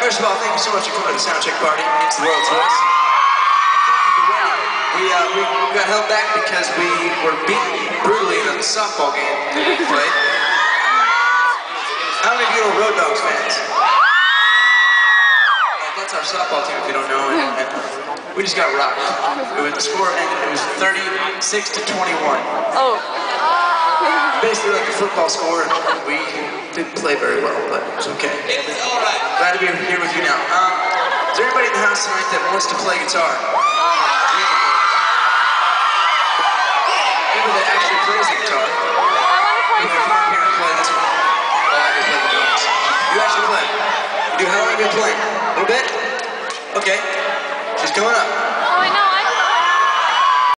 First of all, thank you so much for coming to the soundcheck party. It's the world's voice. We got held back because we were beaten brutally in a softball game that we played. How many of you are Road Dogs fans? That's our softball team, if you don't know. And we just got rocked. The score ended. It was 36 to 21. Oh. Basically like a football score. We didn't play very well, but it's okay. It's all right. Glad to be here with you now. Is there anybody in the house tonight that wants to play guitar? Anybody that actually plays the guitar? I want to play Come some. up here and play this one. Oh, I can play the drums. You actually play? You do? How long have you been playing? A little bit? Okay. She's coming up. Oh, I know.